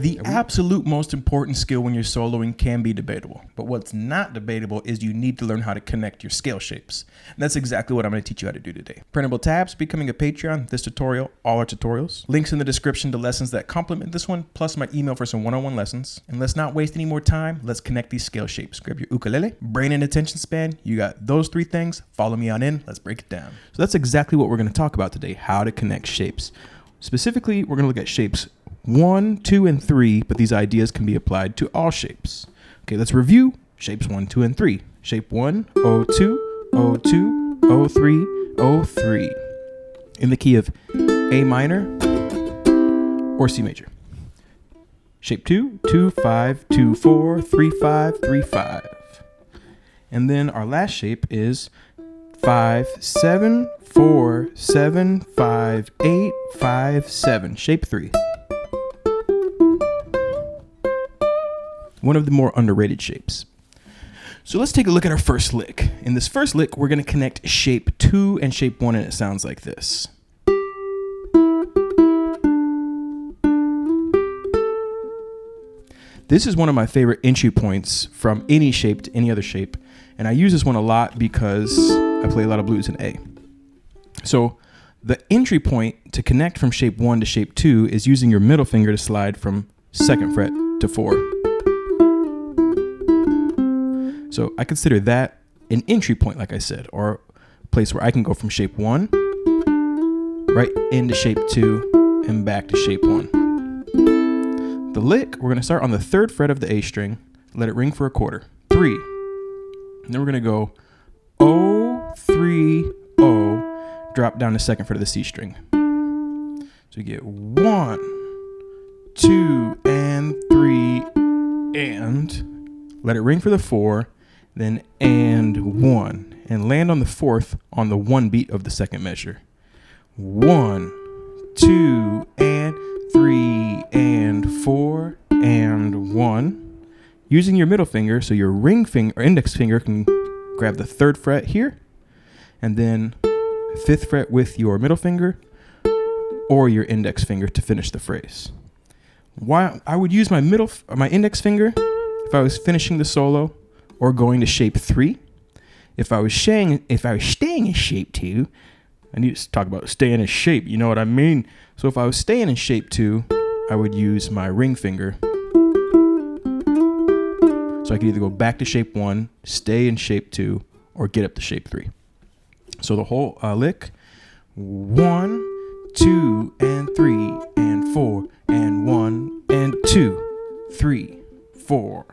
The absolute most important skill when you're soloing can be debatable, but what's not debatable is you need to learn how to connect your scale shapes. And that's exactly what I'm going to teach you how to do today. Printable tabs, becoming a Patreon, this tutorial, all our tutorials. Links in the description to lessons that complement this one, plus my email for some one-on-one lessons. And let's not waste any more time. Let's connect these scale shapes. Grab your ukulele, brain and attention span. You got those three things. Follow me on in. Let's break it down. So that's exactly what we're going to talk about today, how to connect shapes. Specifically, we're going to look at shapes 1, 2, and 3, but these ideas can be applied to all shapes. Okay, let's review shapes 1, 2, and 3. Shape 1, O2, O2, O3, O3. In the key of A minor or C major. Shape 2, 2, 5, 2, 4, 3, 5, 3, 5. And then our last shape is 5, 7, 4, 7, 5, 8, 5, 7. Shape 3. One of the more underrated shapes. So let's take a look at our first lick. In this first lick, we're going to connect shape 2 and shape 1, and it sounds like this. This is one of my favorite entry points from any shape to any other shape, and I use this one a lot because I play a lot of blues in A. So the entry point to connect from shape 1 to shape 2 is using your middle finger to slide from 2nd fret to 4. So I consider that an entry point, like I said, or a place where I can go from shape 1 right into shape 2 and back to shape 1. The lick, we're going to start on the 3rd fret of the A string, let it ring for a quarter, 3. And then we're going to go O, 3, O, drop down to 2nd fret of the C string. So you get 1, 2, and 3, and let it ring for the 4. Then and 1, and land on the 4th on the 1 beat of the 2nd measure. 1, 2, and 3, and 4, and 1. Using your middle finger, so your ring finger or index finger can grab the 3rd fret here, and then 5th fret with your middle finger or your index finger to finish the phrase. Why I would use my index finger if I was finishing the solo or going to shape 3. If I was staying in shape 2, I need to talk about staying in shape, you know what I mean? So if I was staying in shape 2, I would use my ring finger. So I could either go back to shape 1, stay in shape 2, or get up to shape 3. So the whole lick, 1, 2, and 3, and 4, and 1, and 2, 3, 4.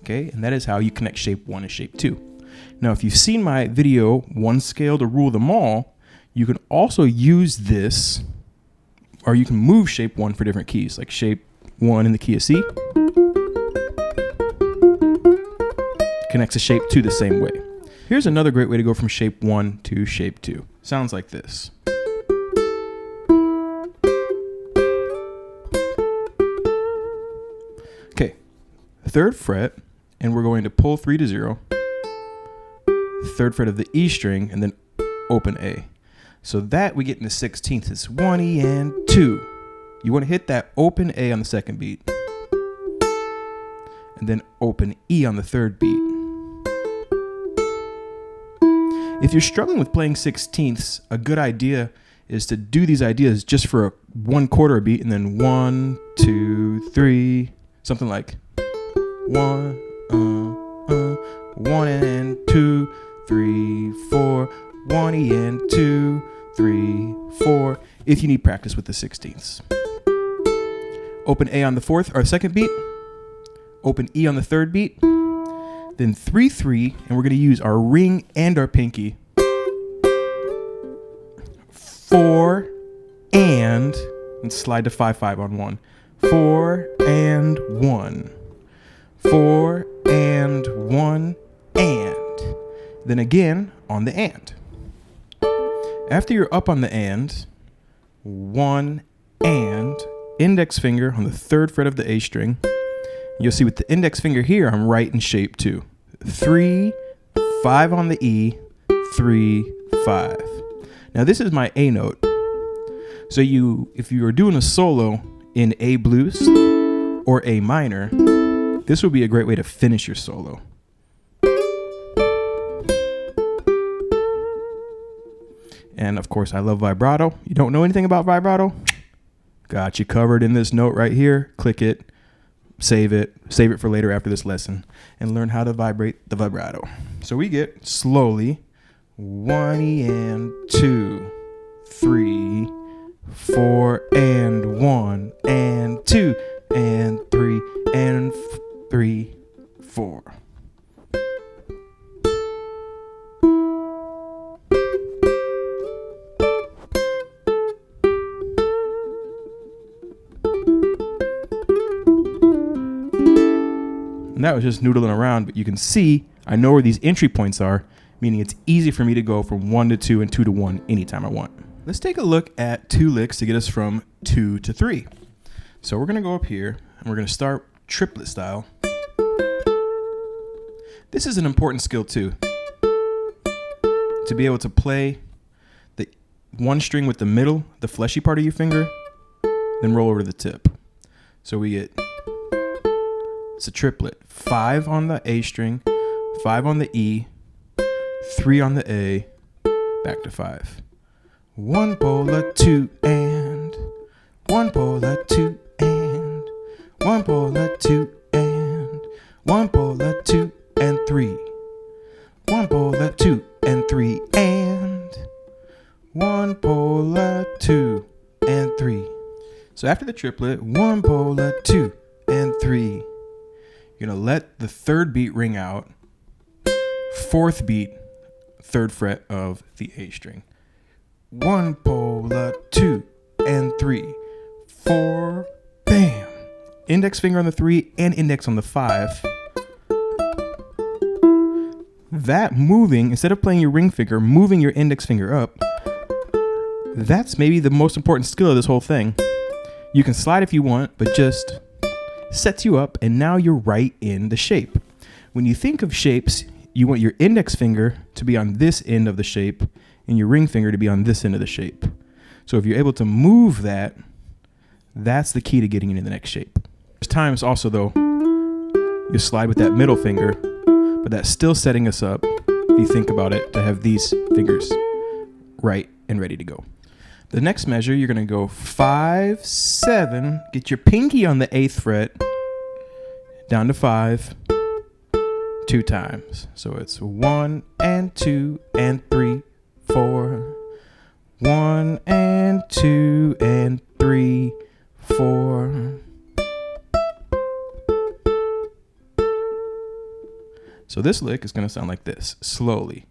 Okay, and that is how you connect shape 1 and shape 2. Now, if you've seen my video, 1 scale to rule them all, you can also use this, or you can move shape 1 for different keys, like shape 1 in the key of C. Connects to shape 2 the same way. Here's another great way to go from shape 1 to shape 2. Sounds like this. Okay, 3rd fret. And we're going to pull 3 to 0, 3rd fret of the E string, and then open A. So that we get into 16th. It's 1 E and 2. You want to hit that open A on the 2nd beat, and then open E on the 3rd beat. If you're struggling with playing 16ths, a good idea is to do these ideas just for a 1/4 beat, and then 1, 2, 3, something like 1. 1 and 2, 3, 4, 1 E and 2, 3, 4. If you need practice with the 16ths. Open A on the 4th or 2nd beat. Open E on the 3rd beat. Then 3, 3, and we're going to use our ring and our pinky. 4 and slide to 5, 5 on 1. 4 and 1. 4 and 1 and. Then again on the and. After you're up on the and, 1 and, index finger on the 3rd fret of the A string. You'll see with the index finger here, I'm right in shape 2. 3, 5 on the E, 3, 5. Now this is my A note. So if you are doing a solo in A blues or A minor, this would be a great way to finish your solo. And of course, I love vibrato. You don't know anything about vibrato? Got you covered in this note right here. Click it, save it for later after this lesson, and learn how to vibrate the vibrato. So we get slowly 1 E and 2, 3, 4 and 1 and 2 and 3 and 3, 4. And that was just noodling around, but you can see I know where these entry points are, meaning it's easy for me to go from 1 to 2 and 2 to 1 anytime I want. Let's take a look at 2 licks to get us from 2 to 3. So we're going to go up here and we're going to start triplet style. This is an important skill too, to be able to play the one string with the middle, the fleshy part of your finger, then roll over to the tip. So we get, it's a triplet, 5 on the A string, 5 on the E, 3 on the A, back to 5. 1 polar 2 and 1 polar 2 and 1 polar 2 and 1 polar 2 and 3. 1 polar 2 and 3 and 1 polar 2 and 3. So after the triplet, 1 polar 2 and 3. You're going to let the third beat ring out, fourth beat, third fret of the A string. 1 polar 2 and 3, 4, bam. Index finger on the 3 and index on the 5. That moving, instead of playing your ring finger, moving your index finger up, that's maybe the most important skill of this whole thing. You can slide if you want, but just sets you up, and now you're right in the shape. When you think of shapes, you want your index finger to be on this end of the shape and your ring finger to be on this end of the shape. So if you're able to move that, that's the key to getting into the next shape. There's times also though, you slide with that middle finger, but that's still setting us up, if you think about it, to have these fingers right and ready to go. The next measure, you're gonna go 5, 7, get your pinky on the 8th fret, down to 5, 2 times. So it's 1 and 2 and 3, 4. 1 and 2 and 3, 4. So this lick is gonna sound like this, slowly.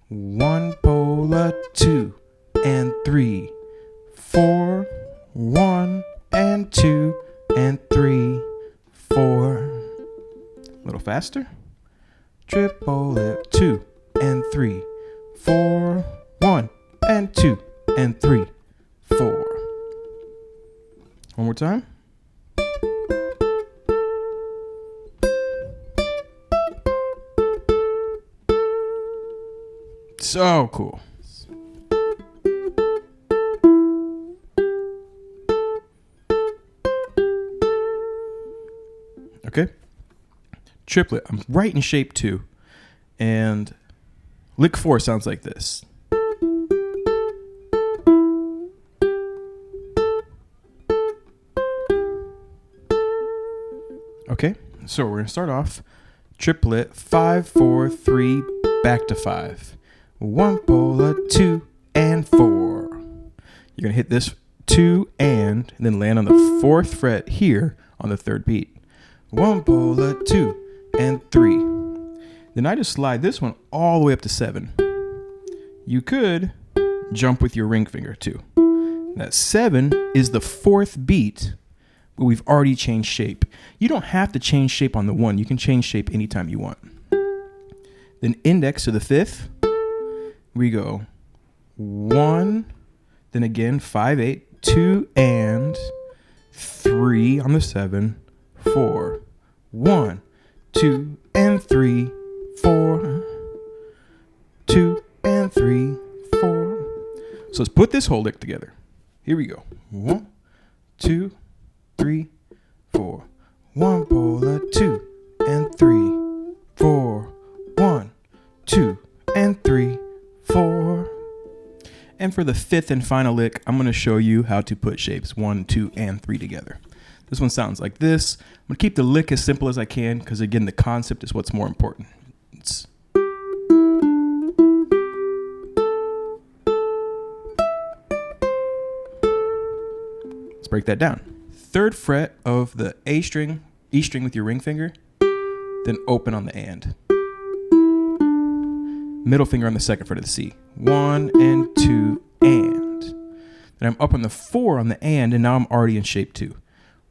1 polar 2 and 3, 4, 1 and 2 and 3, 4. A little faster. Triple it, 2 and 3, 4, 1 and 2 and 3, 4. One more time. So cool. Okay. Triplet. I'm right in shape 2. And lick 4 sounds like this. Okay. So we're going to start off triplet 5, 4, 3, back to 5. 1 polar 2 and 4. You're going to hit this 2 and then land on the 4th fret here on the 3rd beat. 1 polar 2 and 3. Then I just slide this one all the way up to 7. You could jump with your ring finger too. That 7 is the 4th beat, but we've already changed shape. You don't have to change shape on the 1. You can change shape anytime you want. Then index to the 5th. We go 1, then again 5, 8, 2 and 3 on the 7, 4, 1, 2 and 3, 4, 2 and 3, 4. So let's put this whole lick together. Here we go. 1, 2, 3, 4. 1 polar, 2 and 3, 4. 1, 2 and 3, 4. And for the fifth and final lick, I'm going to show you how to put shapes 1, 2, and 3 together. This one sounds like this. I'm going to keep the lick as simple as I can because, again, the concept is what's more important. Let's break that down. 3rd fret of the A string, E string with your ring finger, then open on the and. Middle finger on the 2nd fret of the C. 1 and 2 and. Then I'm up on the 4 on the and now I'm already in shape 2.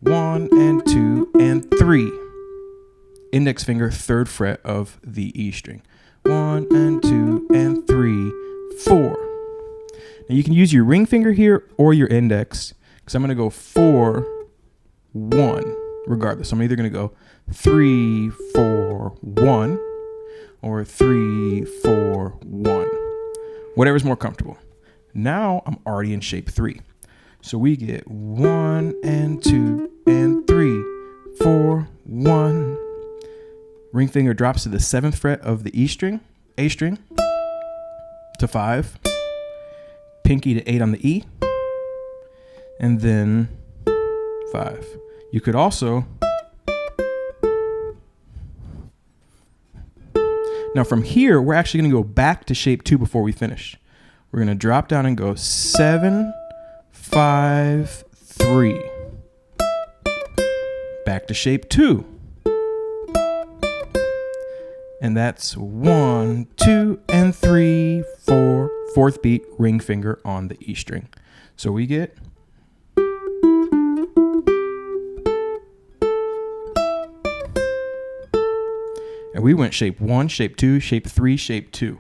1 and 2 and 3. Index finger, 3rd fret of the E string. 1 and 2 and 3, 4. Now you can use your ring finger here or your index because I'm going to go 4, 1 regardless. I'm either going to go 3, 4, 1 or 3, 4, 1. Whatever's more comfortable. Now I'm already in shape 3. So we get 1 and 2 and 3, 4, 1. Ring finger drops to the 7th fret of the E string, A string, to 5. Pinky to 8 on the E, and then 5. You could also, now from here, we're actually going to go back to shape 2 before we finish. We're going to drop down and go 7, 5, 3. Back to shape 2. And that's 1, 2, and 3, 4. 4th beat, ring finger on the E string. So we get and we went shape 1, shape 2, shape 3, shape 2.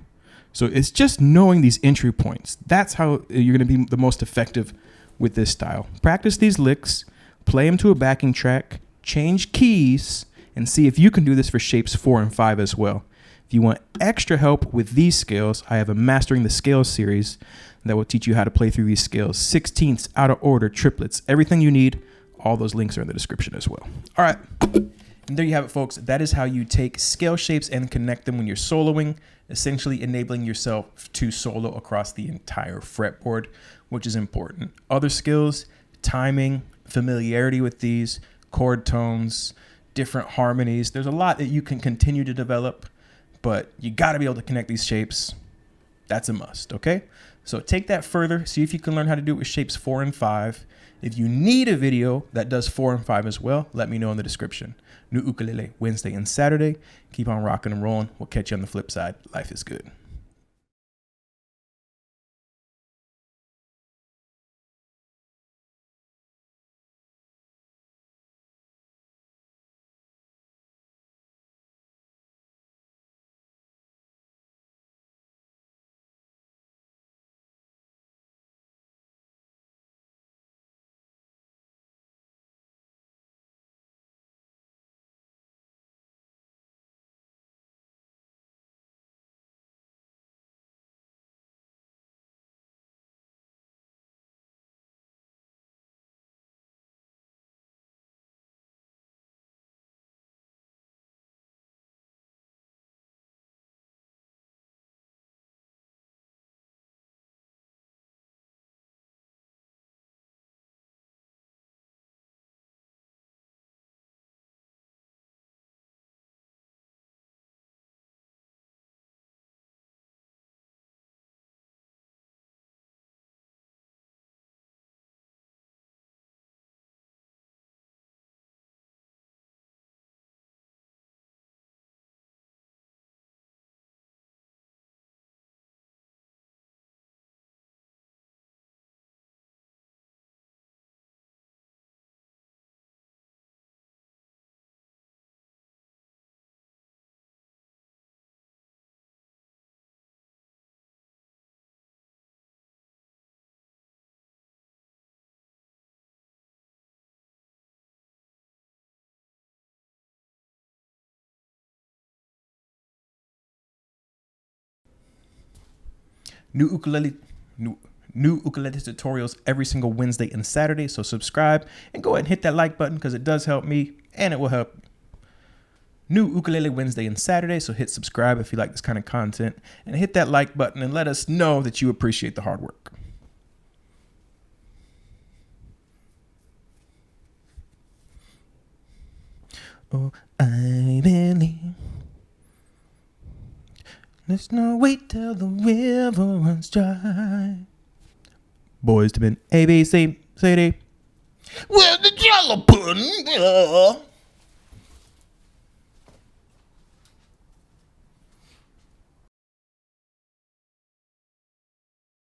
So it's just knowing these entry points. That's how you're going to be the most effective with this style. Practice these licks, play them to a backing track, change keys, and see if you can do this for shapes 4 and 5 as well. If you want extra help with these scales, I have a Mastering the Scales series that will teach you how to play through these scales, 16ths, out of order, triplets, everything you need. All those links are in the description as well. All right. And there you have it, folks. That is how you take scale shapes and connect them when you're soloing, essentially enabling yourself to solo across the entire fretboard, which is important. Other skills, timing, familiarity with these, chord tones, different harmonies. There's a lot that you can continue to develop, but you got to be able to connect these shapes. That's a must, okay? So take that further. See if you can learn how to do it with shapes 4 and 5. If you need a video that does 4 and 5 as well, let me know in the description. New ukulele Wednesday and Saturday. Keep on rocking and rolling. We'll catch you on the flip side. Life is good. New ukulele, new new ukulele tutorials every single Wednesday and Saturday. So subscribe and go ahead and hit that like button because it does help me and it will help. New Ukulele Wednesday and Saturday. So hit subscribe if you like this kind of content and hit that like button and let us know that you appreciate the hard work. Oh, I believe let's not wait till the river runs dry. Boys to men, A, B, C, C, D. Where's the jello pudding?